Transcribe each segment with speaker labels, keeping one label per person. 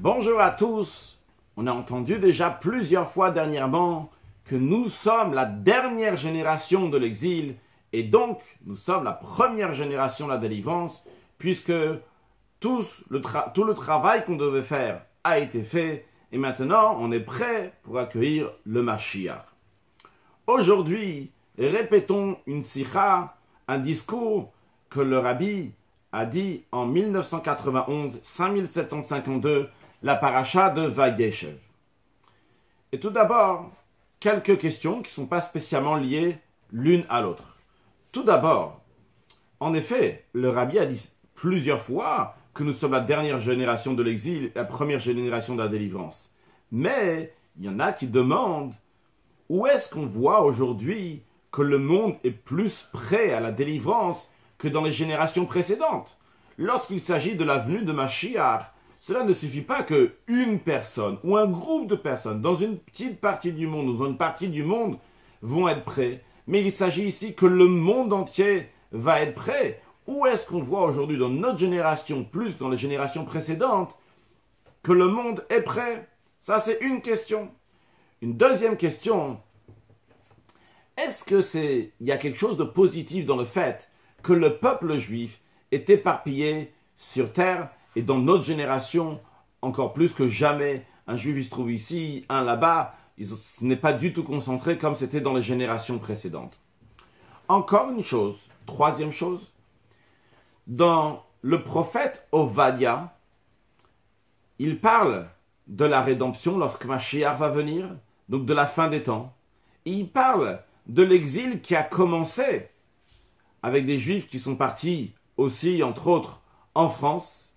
Speaker 1: Bonjour à tous. On a entendu déjà plusieurs fois dernièrement que nous sommes la dernière génération de l'exil et donc nous sommes la première génération de la délivrance puisque tout le travail qu'on devait faire a été fait et maintenant on est prêt pour accueillir le Mashiach. Aujourd'hui, répétons une sikha, un discours que le rabbi a dit en 1991, 5752, la paracha de Vayeshev. Et tout d'abord, quelques questions qui ne sont pas spécialement liées l'une à l'autre. Tout d'abord, en effet, le rabbi a dit plusieurs fois que nous sommes la dernière génération de l'exil, la première génération de la délivrance. Mais il y en a qui demandent où est-ce qu'on voit aujourd'hui que le monde est plus prêt à la délivrance que dans les générations précédentes. Lorsqu'il s'agit de la venue de Mashiach, cela ne suffit pas qu'une personne ou un groupe de personnes dans une petite partie du monde, dans une partie du monde, vont être prêts. Mais il s'agit ici que le monde entier va être prêt. Où est-ce qu'on voit aujourd'hui dans notre génération, plus que dans les générations précédentes, que le monde est prêt? Ça, c'est une question. Une deuxième question, est-ce qu'il y a quelque chose de positif dans le fait que le peuple juif est éparpillé sur terre et dans notre génération, encore plus que jamais, un juif il se trouve ici, un là-bas, ce n'est pas du tout concentré comme c'était dans les générations précédentes. Encore une chose, troisième chose, dans le prophète Ovadia, il parle de la rédemption lorsque Mashiach va venir, donc de la fin des temps. Et il parle de l'exil qui a commencé avec des juifs qui sont partis aussi, entre autres, en France.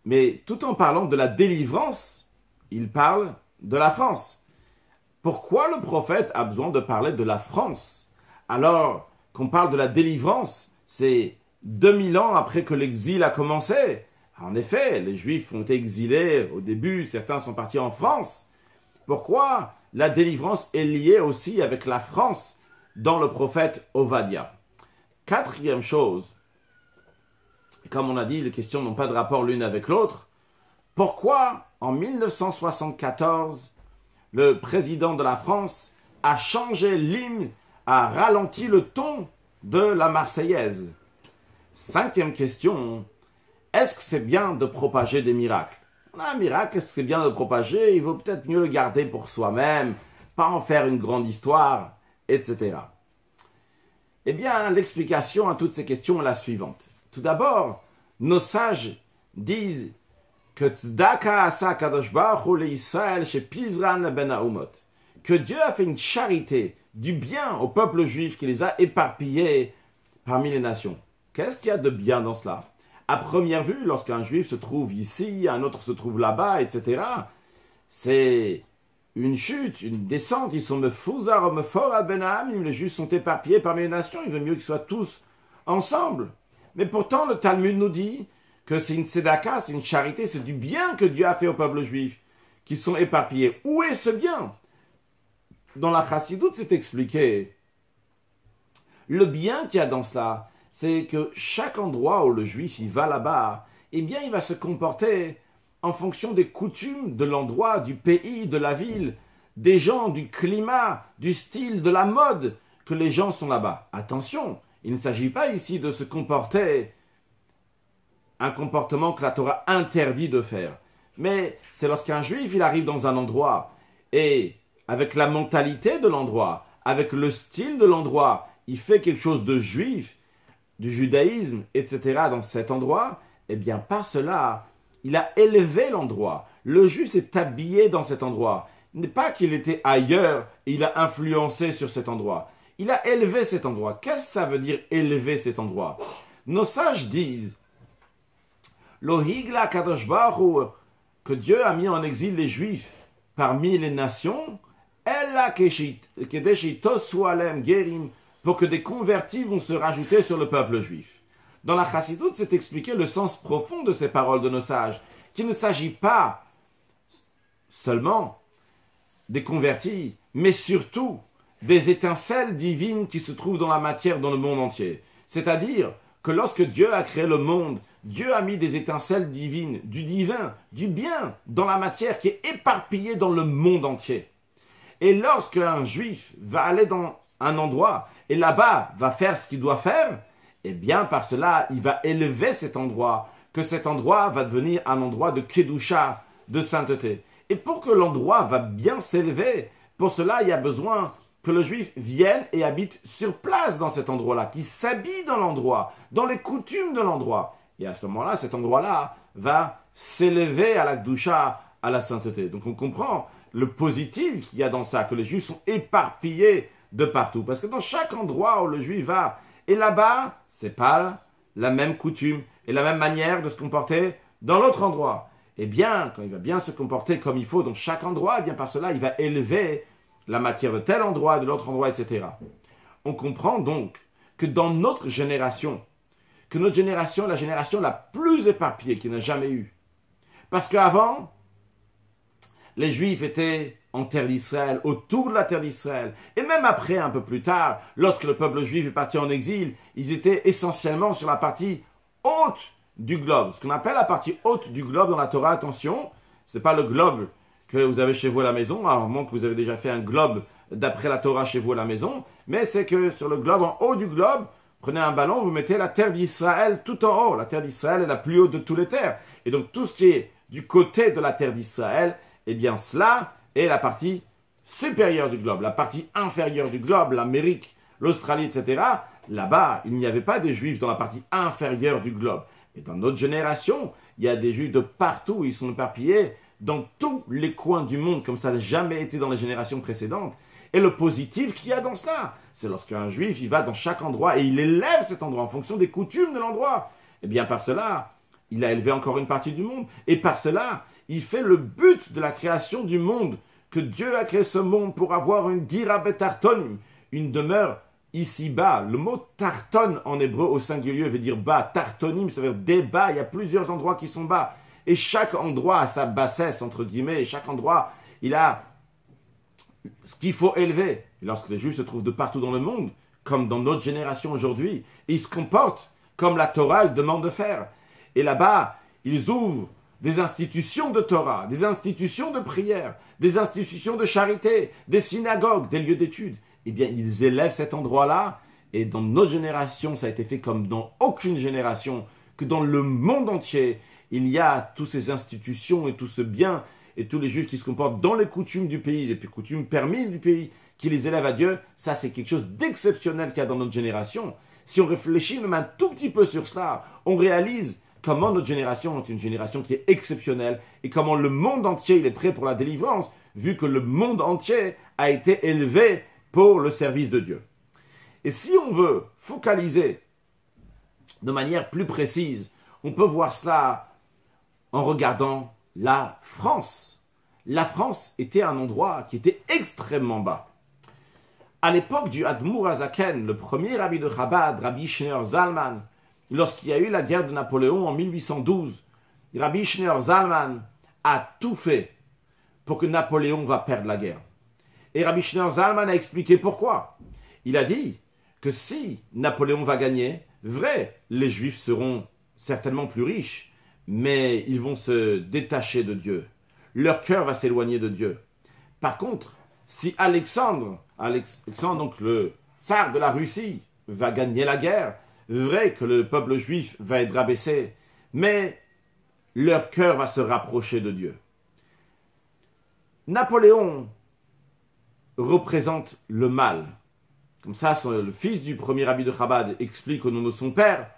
Speaker 1: Mais tout en parlant de la délivrance, il parle de la France. Pourquoi le prophète a besoin de parler de la France alors qu'on parle de la délivrance? C'est 2000 ans après que l'exil a commencé. En effet, les Juifs ont été exilés au début, certains sont partis en France. Pourquoi la délivrance est liée aussi avec la France dans le prophète Ovadia? Quatrième chose, comme on a dit, les questions n'ont pas de rapport l'une avec l'autre. Pourquoi, en 1974, le président de la France a changé l'hymne, a ralenti le ton de la Marseillaise? Cinquième question, est-ce que c'est bien de propager des miracles? Un miracle, est-ce que c'est bien de le propager? Il vaut peut-être mieux le garder pour soi-même, pas en faire une grande histoire, etc. Eh bien, l'explication à toutes ces questions est la suivante. Tout d'abord, nos sages disent que Tzedaka asa kadosh baruch hu leIsraël shepizran ben haumot, que Dieu a fait une charité, du bien au peuple juif qui les a éparpillés parmi les nations. Qu'est-ce qu'il y a de bien dans cela? À première vue, lorsqu'un juif se trouve ici, un autre se trouve là-bas, etc., c'est une chute, une descente. Ils sont mefuzar mefor ben ha'amim, les juifs sont éparpillés parmi les nations. Il vaut mieux qu'ils soient tous ensemble. Mais pourtant, le Talmud nous dit que c'est une tzedaka, c'est une charité, c'est du bien que Dieu a fait au peuple juif, qui sont éparpillés. Où est ce bien? Dans la Chassidoute, c'est expliqué. Le bien qu'il y a dans cela, c'est que chaque endroit où le juif il va là-bas, eh bien, il va se comporter en fonction des coutumes de l'endroit, du pays, de la ville, des gens, du climat, du style, de la mode, que les gens sont là-bas. Attention! Il ne s'agit pas ici de se comporter un comportement que la Torah interdit de faire. Mais c'est lorsqu'un juif il arrive dans un endroit et avec la mentalité de l'endroit, avec le style de l'endroit, il fait quelque chose de juif, du judaïsme, etc. dans cet endroit, eh bien par cela, il a élevé l'endroit. Le juif s'est habillé dans cet endroit. Ce n'est pas qu'il était ailleurs et il a influencé sur cet endroit. Il a élevé cet endroit. Qu'est-ce que ça veut dire élever cet endroit? Nos sages disent Lohigla kadosh baruch hu, que Dieu a mis en exil les Juifs parmi les nations, ella kedeshitosu alem gerim, pour que des convertis vont se rajouter sur le peuple juif. Dans la Chassidoute, c'est expliqué le sens profond de ces paroles de nos sages, qu'il ne s'agit pas seulement des convertis, mais surtout des étincelles divines qui se trouvent dans la matière dans le monde entier. C'est-à-dire que lorsque Dieu a créé le monde, Dieu a mis des étincelles divines, du divin, du bien dans la matière qui est éparpillée dans le monde entier. Et lorsqu'un juif va aller dans un endroit et là-bas va faire ce qu'il doit faire, eh bien par cela il va élever cet endroit, que cet endroit va devenir un endroit de kedusha, de sainteté. Et pour que l'endroit va bien s'élever, pour cela il y a besoin que le juif vienne et habite sur place dans cet endroit-là, qu'il s'habille dans l'endroit, dans les coutumes de l'endroit. Et à ce moment-là, cet endroit-là va s'élever à la kedusha, à la sainteté. Donc on comprend le positif qu'il y a dans ça, que les juifs sont éparpillés de partout. Parce que dans chaque endroit où le juif va, et là-bas, c'est pas la même coutume et la même manière de se comporter dans l'autre endroit. Eh bien, quand il va bien se comporter comme il faut dans chaque endroit, eh bien par cela, il va élever la matière de tel endroit, de l'autre endroit, etc. On comprend donc que dans notre génération, que notre génération est la génération la plus éparpillée qu'il n'a jamais eue. Parce qu'avant, les Juifs étaient en terre d'Israël, autour de la terre d'Israël. Et même après, un peu plus tard, lorsque le peuple juif est parti en exil, ils étaient essentiellement sur la partie haute du globe. Ce qu'on appelle la partie haute du globe dans la Torah, attention, ce n'est pas le globe que vous avez chez vous à la maison, à moins que vous avez déjà fait un globe d'après la Torah chez vous à la maison, mais c'est que sur le globe, en haut du globe, prenez un ballon, vous mettez la terre d'Israël tout en haut. La terre d'Israël est la plus haute de toutes les terres. Et donc tout ce qui est du côté de la terre d'Israël, eh bien cela est la partie supérieure du globe. La partie inférieure du globe, l'Amérique, l'Australie, etc., là-bas, il n'y avait pas des Juifs dans la partie inférieure du globe. Et dans notre génération, il y a des Juifs de partout, ils sont éparpillés dans tous les coins du monde, comme ça n'a jamais été dans les générations précédentes. Et le positif qu'il y a dans cela, c'est lorsqu'un Juif, il va dans chaque endroit et il élève cet endroit en fonction des coutumes de l'endroit. Et bien par cela, il a élevé encore une partie du monde. Et par cela, il fait le but de la création du monde, que Dieu a créé ce monde pour avoir une dira betartonim, une demeure ici-bas. Le mot tarton en hébreu au singulier veut dire bas. Tartonim, ça veut dire des bas. Il y a plusieurs endroits qui sont bas. Et chaque endroit a sa bassesse, entre guillemets. Et chaque endroit, il a ce qu'il faut élever. Et lorsque les Juifs se trouvent de partout dans le monde, comme dans notre génération aujourd'hui, ils se comportent comme la Torah le demande de faire. Et là-bas, ils ouvrent des institutions de Torah, des institutions de prière, des institutions de charité, des synagogues, des lieux d'études. Eh bien, ils élèvent cet endroit-là. Et dans notre génération, ça a été fait comme dans aucune génération, que dans le monde entier, il y a toutes ces institutions et tout ce bien, et tous les Juifs qui se comportent dans les coutumes du pays, les coutumes permises du pays, qui les élèvent à Dieu. Ça, c'est quelque chose d'exceptionnel qu'il y a dans notre génération. Si on réfléchit même un tout petit peu sur cela, on réalise comment notre génération est une génération qui est exceptionnelle et comment le monde entier il est prêt pour la délivrance, vu que le monde entier a été élevé pour le service de Dieu. Et si on veut focaliser de manière plus précise, on peut voir cela en regardant la France. La France était un endroit qui était extrêmement bas. À l'époque du Admour Hazaken, le premier rabbi de Chabad, Rabbi Schneur Zalman, lorsqu'il y a eu la guerre de Napoléon en 1812, Rabbi Schneur Zalman a tout fait pour que Napoléon va perdre la guerre. Et Rabbi Schneur Zalman a expliqué pourquoi. Il a dit que si Napoléon va gagner, vrai, les Juifs seront certainement plus riches, mais ils vont se détacher de Dieu. Leur cœur va s'éloigner de Dieu. Par contre, si Alexandre, donc le tsar de la Russie, va gagner la guerre, vrai que le peuple juif va être rabaissé, mais leur cœur va se rapprocher de Dieu. Napoléon représente le mal. Comme ça, le fils du premier rabbi de Chabad explique au nom de son père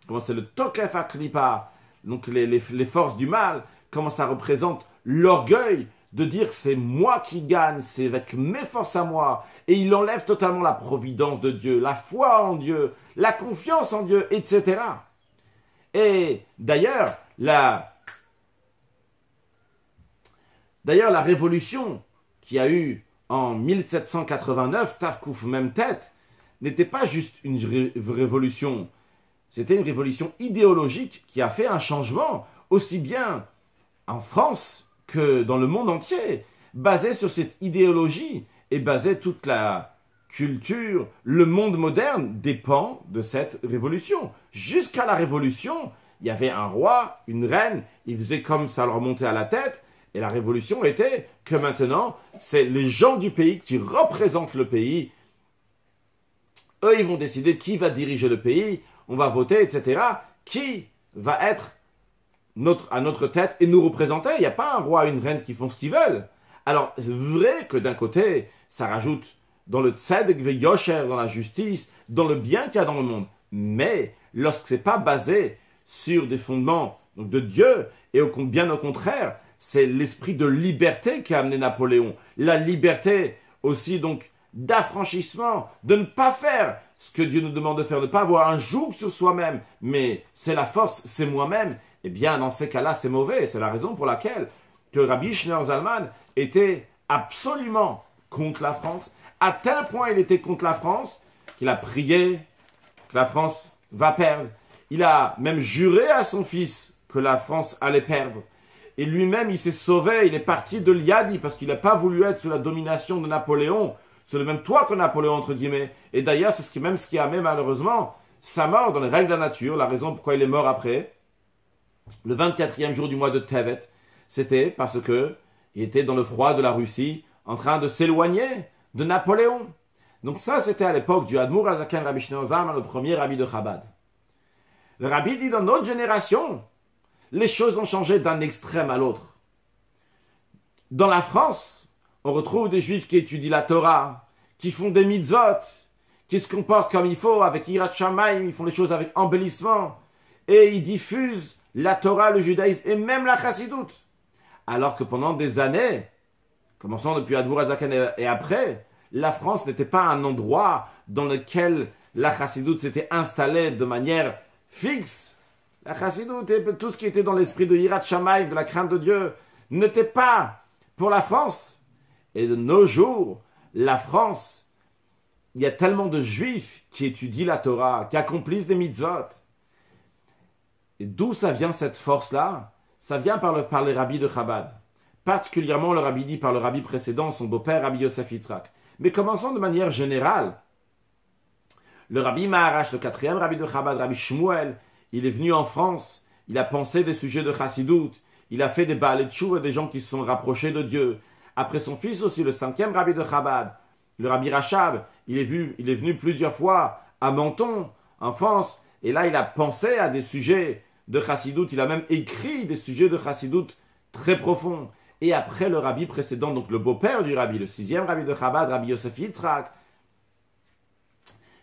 Speaker 1: comment c'est le Tokef Aklipa, donc les forces du mal, comment ça représente l'orgueil de dire que c'est moi qui gagne, c'est avec mes forces à moi, et il enlève totalement la providence de Dieu, la foi en Dieu, la confiance en Dieu, etc. Et d'ailleurs, la révolution qui a eu en 1789, Tafkouf même tête, n'était pas juste une révolution, c'était une révolution idéologique qui a fait un changement, aussi bien en France que dans le monde entier, basé sur cette idéologie et basé toute la culture, le monde moderne dépend de cette révolution. Jusqu'à la révolution, il y avait un roi, une reine, ils faisaient comme ça leur montait à la tête, et la révolution était que maintenant, c'est les gens du pays qui représentent le pays. Eux, ils vont décider qui va diriger le pays, on va voter, etc. Qui va être à notre tête et nous représenter. Il n'y a pas un roi et une reine qui font ce qu'ils veulent. Alors, c'est vrai que d'un côté, ça rajoute dans le tzedek veyosher, dans la justice, dans le bien qu'il y a dans le monde. Mais, lorsque ce n'est pas basé sur des fondements donc, de Dieu, et bien au contraire, c'est l'esprit de liberté qui a amené Napoléon. La liberté aussi, donc, d'affranchissement, de ne pas faire ce que Dieu nous demande de faire, de ne pas avoir un joug sur soi-même, mais c'est la force, c'est moi-même. Eh bien, dans ces cas-là, c'est mauvais. C'est la raison pour laquelle que Rabbi Schneur Zalman était absolument contre la France. À tel point il était contre la France qu'il a prié que la France va perdre. Il a même juré à son fils que la France allait perdre. Et lui-même, il s'est sauvé. Il est parti de l'Iadi parce qu'il n'a pas voulu être sous la domination de Napoléon, sur le même toit que Napoléon, entre guillemets. Et d'ailleurs, c'est ce qui a amené malheureusement sa mort dans les règles de la nature. La raison pourquoi il est mort après, le 24e jour du mois de Tevet, c'était parce que il était dans le froid de la Russie, en train de s'éloigner de Napoléon. Donc ça, c'était à l'époque du Admour Azaken Rabbi Schneur Zalman, le premier rabbi de Chabad. Le rabbi dit, dans notre génération, les choses ont changé d'un extrême à l'autre. Dans la France, on retrouve des juifs qui étudient la Torah, qui font des mitzvot, qui se comportent comme il faut, avec Yirat Shamayim, ils font les choses avec embellissement, et ils diffusent la Torah, le judaïsme et même la chassidoute. Alors que pendant des années, commençant depuis Admour Azaken et après, la France n'était pas un endroit dans lequel la chassidoute s'était installée de manière fixe. La chassidoute et tout ce qui était dans l'esprit de Yirat Shamayim, de la crainte de Dieu, n'était pas pour la France. Et de nos jours, la France, il y a tellement de juifs qui étudient la Torah, qui accomplissent des mitzvot. Et d'où ça vient cette force-là? Ça vient par les rabbis de Chabad. Particulièrement le rabbi dit par le rabbi précédent, son beau-père, Rabbi Yosef Yitzhak. Mais commençons de manière générale. Le rabbi Maharash, le 4e rabbi de Chabad, Rabbi Shmuel, il est venu en France, il a pensé des sujets de chassidoute, il a fait des baalei tchouva, des gens qui se sont rapprochés de Dieu. Après son fils aussi, le 5e rabbi de Chabad, le rabbi Rachab, il est venu plusieurs fois à Menton, en France, et là il a pensé à des sujets de chassidoute, il a même écrit des sujets de chassidoute très profonds. Et après le rabbi précédent, donc le beau-père du rabbi, le 6e rabbi de Chabad, Rabbi Yosef Yitzhak,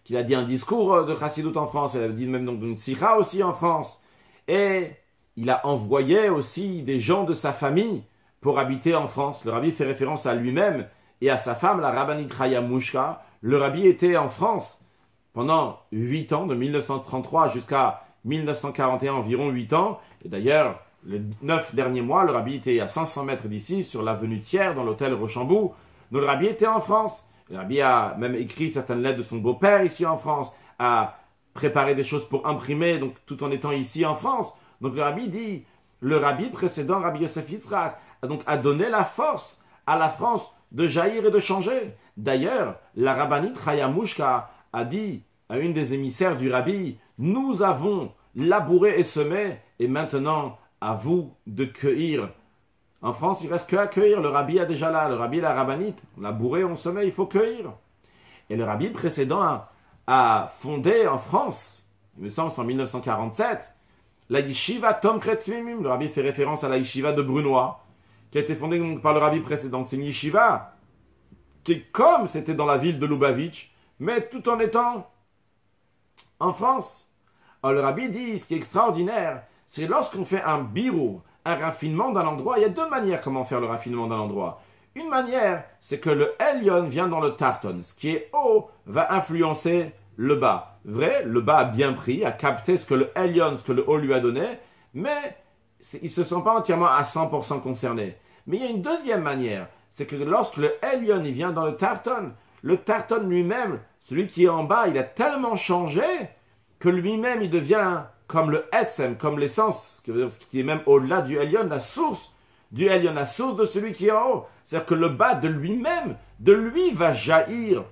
Speaker 1: qu'il a dit un discours de chassidoute en France, il a dit même donc une sikha aussi en France, et il a envoyé aussi des gens de sa famille pour habiter en France. Le rabbi fait référence à lui-même et à sa femme, la rabbinite Chaya Mushka. Le rabbi était en France pendant 8 ans, de 1933 jusqu'à 1941, environ 8 ans. Et d'ailleurs, les 9 derniers mois, le rabbi était à 500 mètres d'ici, sur l'avenue Thiers, dans l'hôtel Rochambeau. Donc le rabbi était en France. Le rabbi a même écrit certaines lettres de son beau-père ici en France, a préparé des choses pour imprimer, donc tout en étant ici en France. Donc le rabbi dit, le rabbi précédent, Rabbi Yosef Yitzhak, a donné la force à la France de jaillir et de changer. D'ailleurs, la rabbinite Chaya Mushka a dit à une des émissaires du rabbi, nous avons labouré et semé, et maintenant, à vous de cueillir. En France, il reste que à cueillir. Le rabbi a déjà là, le rabbi et la rabbinite, on labouré, on semé, il faut cueillir. Et le rabbi précédent a fondé en France, il me semble, en 1947, la yeshiva Tom Kretvimim. Le rabbi fait référence à la yeshiva de Brunois, qui a été fondée donc par le rabbi précédent. C'est une yeshiva qui est comme c'était dans la ville de Lubavitch, mais tout en étant en France. Alors le rabbi dit, ce qui est extraordinaire, c'est lorsqu'on fait un birou, un raffinement d'un endroit, il y a deux manières comment faire le raffinement d'un endroit. Une manière, c'est que le Elyon vient dans le Tarton. Ce qui est haut va influencer le bas. Vrai, le bas a bien pris, a capté ce que le Elyon, ce que le haut lui a donné, mais il ne se sent pas entièrement à 100% concerné. Mais il y a une deuxième manière, c'est que lorsque le Elyon il vient dans le Tarton lui-même, celui qui est en bas, il a tellement changé que lui-même il devient comme le Etzem, comme l'essence, qui est même au-delà du Elyon, la source du Elyon, la source de celui qui est en haut. C'est-à-dire que le bas de lui-même, de lui va jaillir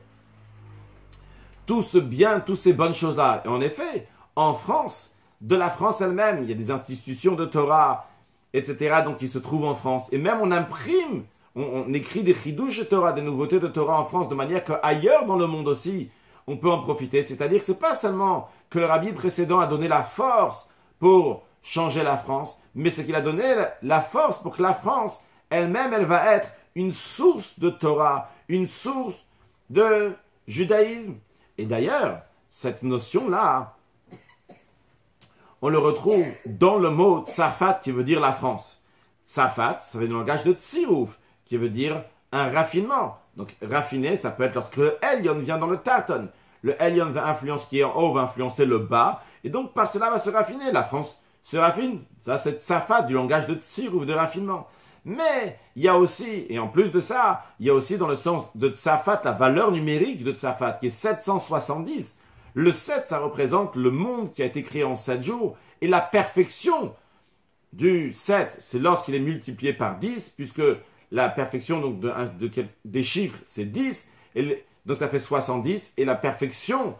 Speaker 1: tout ce bien, toutes ces bonnes choses-là. Et en effet, en France, de la France elle-même. Il y a des institutions de Torah, etc., donc qui se trouvent en France. Et même on imprime, on écrit des chidouches de Torah, des nouveautés de Torah en France, de manière qu'ailleurs dans le monde aussi, on peut en profiter. C'est-à-dire que ce n'est pas seulement que le rabbi précédent a donné la force pour changer la France, mais c'est qu'il a donné la force pour que la France elle-même, elle va être une source de Torah, une source de judaïsme. Et d'ailleurs, cette notion-là, on le retrouve dans le mot tsafat qui veut dire la France. Tsafat, ça veut dire le langage de tsirouf, qui veut dire un raffinement. Donc raffiné, ça peut être lorsque le Elyon vient dans le Tarton. Le Elyon va influencer ce qui est en haut, va influencer le bas, et donc par cela va se raffiner. La France se raffine. Ça, c'est tsafat, du langage de tsirouf, de raffinement. Mais il y a aussi, et en plus de ça, il y a aussi dans le sens de tsafat, la valeur numérique de tsafat, qui est 770. Le 7, ça représente le monde qui a été créé en 7 jours, et la perfection du 7, c'est lorsqu'il est multiplié par 10, puisque la perfection donc, des chiffres, c'est 10, donc ça fait 70, et la perfection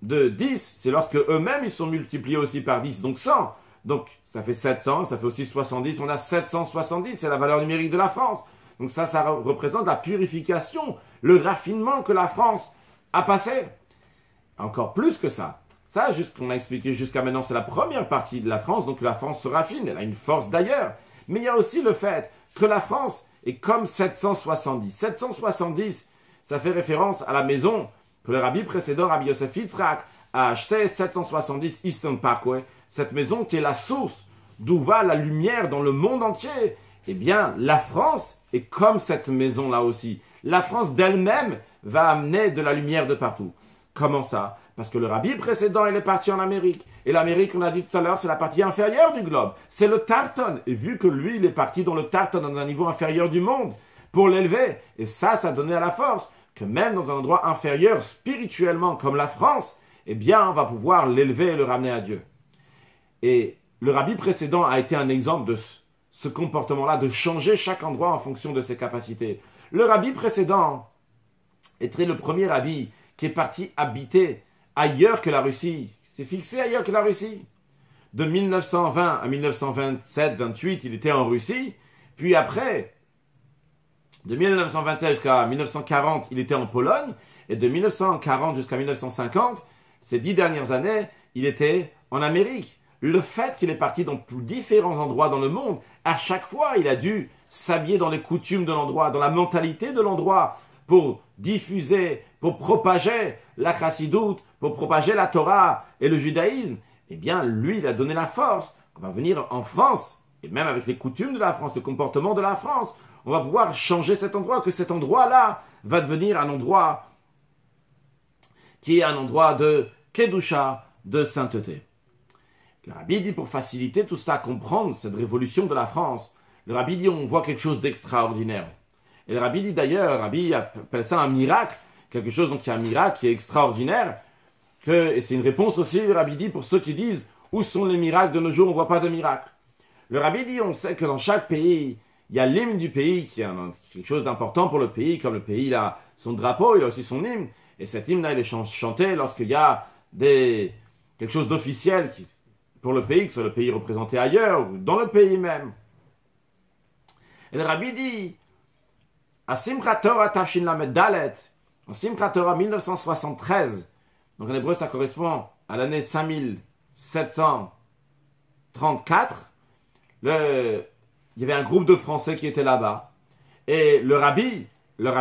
Speaker 1: de 10, c'est lorsque eux-mêmes, ils sont multipliés aussi par 10, donc 100. Donc, ça fait 700, ça fait aussi 70, on a 770, c'est la valeur numérique de la France. Donc ça représente la purification, le raffinement que la France a passé. Encore plus que ça. Ça, juste qu'on a expliqué jusqu'à maintenant, c'est la première partie de la France, donc la France se raffine, elle a une force d'ailleurs. Mais il y a aussi le fait que la France est comme 770. 770, ça fait référence à la maison que le rabbi précédent, Rabbi Yosef Yitzhak, a acheté 770 Eastern Parkway, cette maison qui est la source d'où va la lumière dans le monde entier. Eh bien, la France est comme cette maison-là aussi. La France d'elle-même va amener de la lumière de partout. Comment ça? Parce que le rabbi précédent, il est parti en Amérique. Et l'Amérique, on a dit tout à l'heure, c'est la partie inférieure du globe. C'est le Tarton. Et vu que lui, il est parti dans le Tarton, dans un niveau inférieur du monde, pour l'élever. Et ça donnait à la force que même dans un endroit inférieur spirituellement, comme la France, eh bien, on va pouvoir l'élever et le ramener à Dieu. Et le rabbi précédent a été un exemple de ce comportement-là, de changer chaque endroit en fonction de ses capacités. Le rabbi précédent était le premier rabbi qui est parti habiter ailleurs que la Russie. C'est fixé ailleurs que la Russie. De 1920 à 1927-28, il était en Russie. Puis après, de 1927 jusqu'à 1940, il était en Pologne. Et de 1940 jusqu'à 1950, ces 10 dernières années, il était en Amérique. Le fait qu'il est parti dans différents endroits dans le monde, à chaque fois, il a dû s'habiller dans les coutumes de l'endroit, dans la mentalité de l'endroit, pour diffuser, pour propager la chassidoute, pour propager la Torah et le judaïsme. Eh bien, lui, il a donné la force qu'on va venir en France, et même avec les coutumes de la France, le comportement de la France, on va pouvoir changer cet endroit, que cet endroit-là va devenir un endroit qui est un endroit de Kedusha, de sainteté. Le rabbi dit, pour faciliter tout cela, comprendre cette révolution de la France, le rabbi dit, on voit quelque chose d'extraordinaire. Et le rabbi dit d'ailleurs, le rabbi appelle ça un miracle, quelque chose donc qui est un miracle, qui est extraordinaire, et c'est une réponse aussi, le rabbi dit, pour ceux qui disent, où sont les miracles de nos jours, on ne voit pas de miracles. Le rabbi dit, on sait que dans chaque pays, il y a l'hymne du pays, qui est quelque chose d'important pour le pays, comme le pays il a son drapeau, il a aussi son hymne, et cet hymne-là, il est chanté lorsqu'il y a quelque chose d'officiel pour le pays, que ce soit le pays représenté ailleurs, ou dans le pays même. Et le rabbi dit, à Simchat Torah Tafshin Lamed Dalet, en Simchat Torah 1973, donc en hébreu ça correspond à l'année 5734, il y avait un groupe de Français qui était là-bas, et le rabbi leur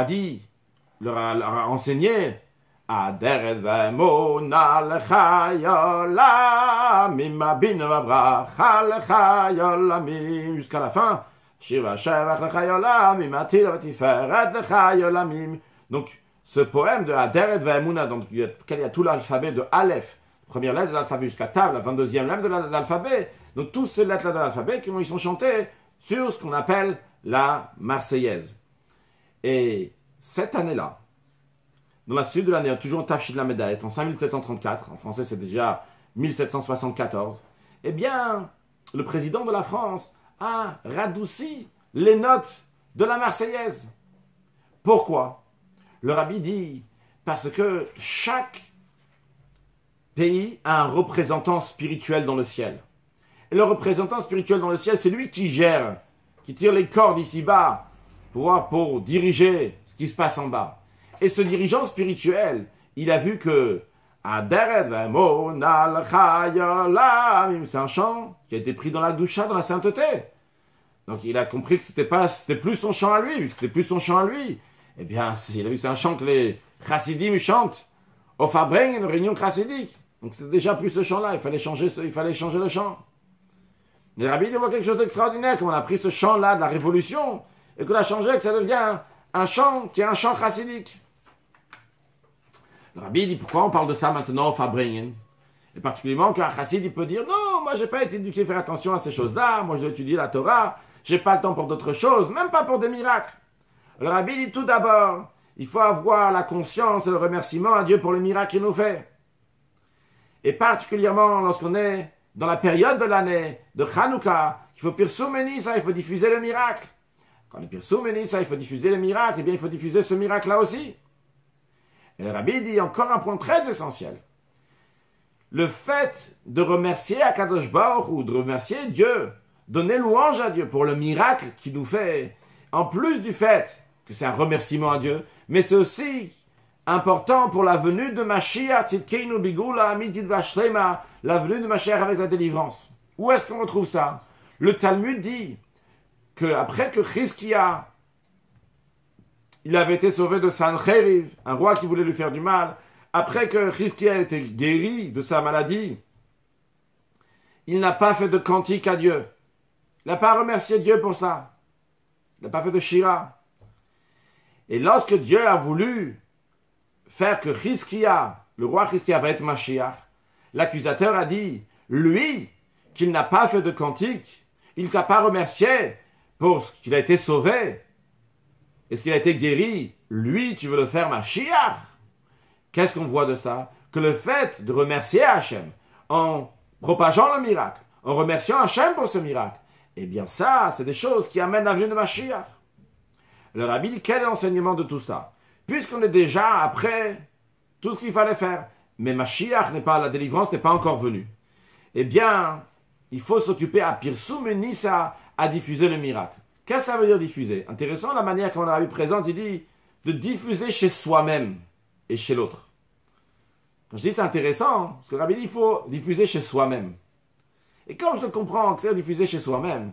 Speaker 1: a enseigné Aderet ve'emuna lecha yolamim abin v'bracha lecha yolamim jusqu'à la fin. Shiva shevach lecha yolamim atir v'tiferet lecha yolamim. Donc ce poème de Aderet ve'emuna, dans lequel il y a tout l'alphabet de Aleph, première lettre de l'alphabet jusqu'à Tav, la 22e lettre de l'alphabet. Donc toutes ces lettres-là de l'alphabet qui ils sont chantées sur ce qu'on appelle la Marseillaise. Et cette année-là, dans la suite de l'année, toujours en Tafshin Lamed Dalet, en 5734, en français c'est déjà 1774, eh bien, le président de la France a radouci les notes de la Marseillaise. Pourquoi? Le rabbi dit, parce que chaque pays a un représentant spirituel dans le ciel. Et le représentant spirituel dans le ciel, c'est lui qui gère, qui tire les cordes ici-bas pour diriger ce qui se passe en bas. Et ce dirigeant spirituel, il a vu que c'est un chant qui a été pris dans la doucha, dans la sainteté. Donc il a compris que c'était plus son chant à lui, vu que c'était plus son chant à lui. Eh bien, il a vu que c'est un chant que les chassidim chantent au Fabring, une réunion chassidique. Donc c'était déjà plus ce chant-là, il fallait changer le chant. Le rabbi il voit quelque chose d'extraordinaire, comme on a pris ce chant-là de la révolution, et qu'on a changé, que ça devient un chant qui est un chant chassidique. Le rabbi dit, pourquoi on parle de ça maintenant au Fabringen? Et particulièrement qu'un chassid, il peut dire, non, moi j'ai pas été éduqué à faire attention à ces choses-là, moi je dois étudier la Torah, j'ai pas le temps pour d'autres choses, même pas pour des miracles. Le rabbi dit tout d'abord, il faut avoir la conscience et le remerciement à Dieu pour le miracle qu'il nous fait. Et particulièrement lorsqu'on est dans la période de l'année de Hanouka, il faut pirsumeni ça, il faut diffuser le miracle. Quand on pirsumeni ça, il faut diffuser le miracle, eh bien il faut diffuser ce miracle-là aussi. Et le rabbi dit encore un point très essentiel. Le fait de remercier Akadosh Baruch ou de remercier Dieu, donner louange à Dieu pour le miracle qu'il nous fait, en plus du fait que c'est un remerciement à Dieu, mais c'est aussi important pour la venue de Mashiach, Tzidkeinu Bigula, Amitid Vashlema, la venue de Mashiach avec la délivrance. Où est-ce qu'on retrouve ça? Le Talmud dit que après que Chizkia, il avait été sauvé de Sancheriv, un roi qui voulait lui faire du mal, après que Chizkia était guéri de sa maladie, il n'a pas fait de cantique à Dieu. Il n'a pas remercié Dieu pour cela. Il n'a pas fait de shira. Et lorsque Dieu a voulu faire que Chizkia, le roi Chizkia va être Mashiach, l'accusateur a dit, lui, qu'il n'a pas fait de cantique, il ne t'a pas remercié pour ce qu'il a été sauvé, et ce qu'il a été guéri, lui, tu veux le faire Mashiach. Qu'est-ce qu'on voit de ça? Que le fait de remercier Hachem en propageant le miracle, en remerciant Hachem pour ce miracle, eh bien ça, c'est des choses qui amènent la venue de Mashiach. Le rabbi dit, quel est l'enseignement de tout ça? Puisqu'on est déjà après tout ce qu'il fallait faire, mais Mashiach la délivrance n'est pas encore venue, eh bien, il faut s'occuper à Pirsum Nissa, à diffuser le miracle. Qu'est-ce que ça veut dire diffuser? Intéressant la manière qu'on a eu présente, il dit de diffuser chez soi-même et chez l'autre. Quand je dis c'est intéressant, parce que le rabbi dit il faut diffuser chez soi-même. Et comme je le comprends, que c'est diffuser chez soi-même,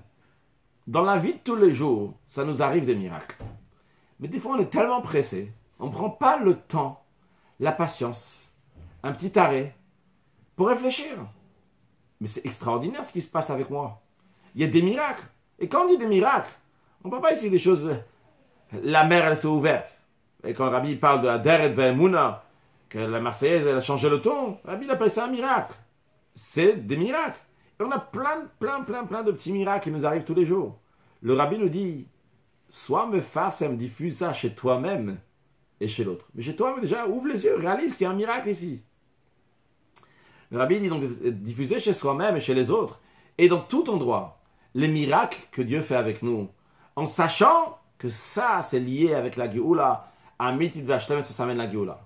Speaker 1: dans la vie de tous les jours, ça nous arrive des miracles. Mais des fois on est tellement pressé, on ne prend pas le temps, la patience, un petit arrêt pour réfléchir. Mais c'est extraordinaire ce qui se passe avec moi. Il y a des miracles. Et quand on dit des miracles, on ne parle pas ici des choses... La mer, elle s'est ouverte. Et quand le rabbi parle de Aderet Ve'emuna, que la Marseillaise, elle a changé le ton, le rabbi appelle ça un miracle. C'est des miracles. Et on a plein de petits miracles qui nous arrivent tous les jours. Le rabbi nous dit, soit me fasse et me diffuse ça chez toi-même et chez l'autre. Mais chez toi, déjà, ouvre les yeux, réalise qu'il y a un miracle ici. Le rabbi dit donc diffuser chez soi-même et chez les autres. Et dans tout endroit, les miracles que Dieu fait avec nous, en sachant que ça, c'est lié avec la Géoula, à Mitid Vashlem, ça s'amène la Géoula.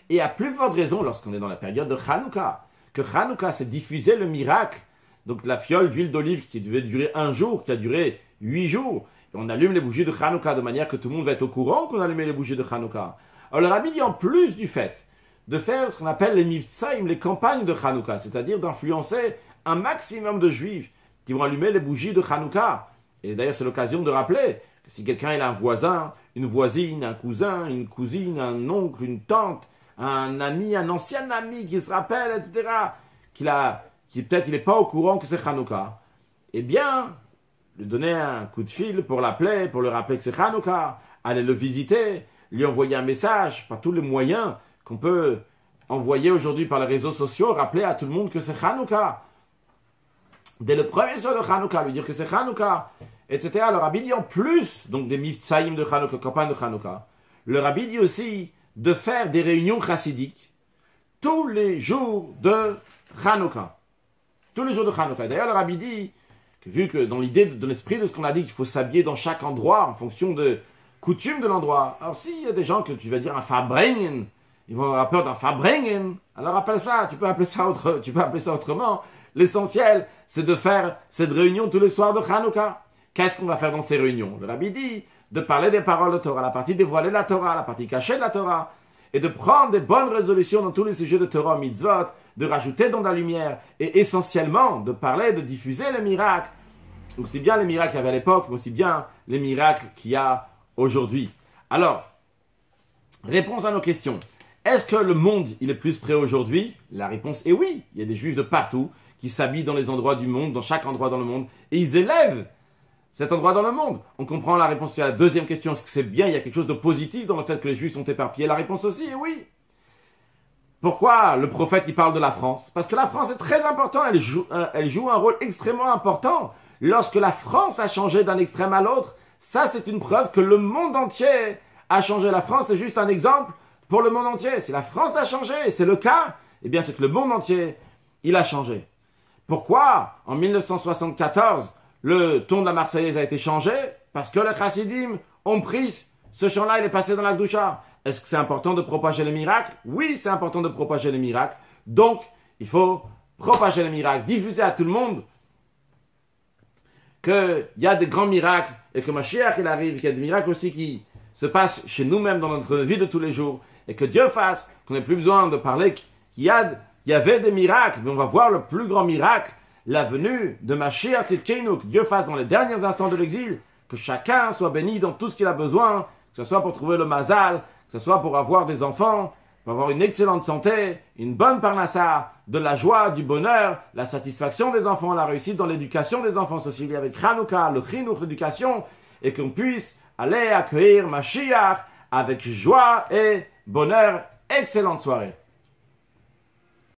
Speaker 1: Et à plus forte raison, lorsqu'on est dans la période de Hanouka, que Hanouka, c'est diffuser le miracle, donc la fiole d'huile d'olive qui devait durer 1 jour, qui a duré 8 jours, et on allume les bougies de Hanouka de manière que tout le monde va être au courant qu'on allume les bougies de Hanouka. Alors le rabbi dit en plus du fait de faire ce qu'on appelle les mivtsaim, les campagnes de Hanouka, c'est-à-dire d'influencer un maximum de juifs qui vont allumer les bougies de Hanouka. Et d'ailleurs, c'est l'occasion de rappeler que si quelqu'un a un voisin, une voisine, un cousin, une cousine, un oncle, une tante, un ami, un ancien ami qui se rappelle, etc., qui peut-être il n'est pas au courant que c'est Hanouka, eh bien, lui donner un coup de fil pour l'appeler, pour lui rappeler que c'est Hanouka, aller le visiter, lui envoyer un message par tous les moyens qu'on peut envoyer aujourd'hui par les réseaux sociaux, rappeler à tout le monde que c'est Hanouka. Dès le premier soir de Hanouka, lui dire que c'est Hanouka, etc. Le rabbi dit en plus, donc des miftsaïm de Hanouka, campagne de Hanouka, le rabbi dit aussi de faire des réunions chassidiques tous les jours de Hanouka. Tous les jours de Hanouka. D'ailleurs, le rabbi dit que vu que dans l'idée, dans l'esprit de ce qu'on a dit, qu'il faut s'habiller dans chaque endroit en fonction de coutumes de l'endroit. Alors s'il y a des gens que tu vas dire un Fabringen, ils vont avoir peur d'un Farbrengen. Alors appelle ça, tu peux appeler ça autrement. L'essentiel, c'est de faire cette réunion tous les soirs de Hanouka. Qu'est-ce qu'on va faire dans ces réunions? Le Rabbi dit de parler des paroles de Torah, la partie dévoilée de la Torah, la partie cachée de la Torah, et de prendre des bonnes résolutions dans tous les sujets de Torah, mitzvot, de rajouter dans la lumière, et essentiellement de parler, de diffuser les miracles, aussi bien les miracles qu'il y avait à l'époque, mais aussi bien les miracles qu'il y a aujourd'hui. Alors, réponse à nos questions. Est-ce que le monde, il est plus prêt aujourd'hui? La réponse est oui. Il y a des juifs de partout qui s'habillent dans les endroits du monde, dans chaque endroit dans le monde, et ils élèvent cet endroit dans le monde. On comprend la réponse à la deuxième question. Est-ce que c'est bien? Il y a quelque chose de positif dans le fait que les juifs sont éparpillés? La réponse aussi est oui. Pourquoi le prophète, il parle de la France? Parce que la France est très importante. Elle joue un rôle extrêmement important. Lorsque la France a changé d'un extrême à l'autre, ça c'est une preuve que le monde entier a changé. La France est juste un exemple pour le monde entier. Si la France a changé, et c'est le cas, eh bien c'est que le monde entier, il a changé. Pourquoi, en 1974, le ton de la Marseillaise a été changé? Parce que les chassidim ont pris ce chant-là, il est passé dans la doucha. Est-ce que c'est important de propager les miracles? Oui, c'est important de propager les miracles. Donc, il faut propager les miracles, diffuser à tout le monde qu'il y a des grands miracles et que Mashiach il arrive, qu'il y a des miracles aussi qui se passent chez nous-mêmes dans notre vie de tous les jours et que Dieu fasse qu'on n'ait plus besoin de parler qu'il y avait des miracles, mais on va voir le plus grand miracle, la venue de Mashiach Tzidkeinu, que Dieu fasse dans les derniers instants de l'exil, que chacun soit béni dans tout ce qu'il a besoin, que ce soit pour trouver le mazal, que ce soit pour avoir des enfants, pour avoir une excellente santé, une bonne parnassa, de la joie, du bonheur, la satisfaction des enfants, la réussite dans l'éducation des enfants, ceci avec Hanouka, le chinuch, l'éducation, et qu'on puisse aller accueillir Mashiach avec joie et bonheur. Excellente soirée.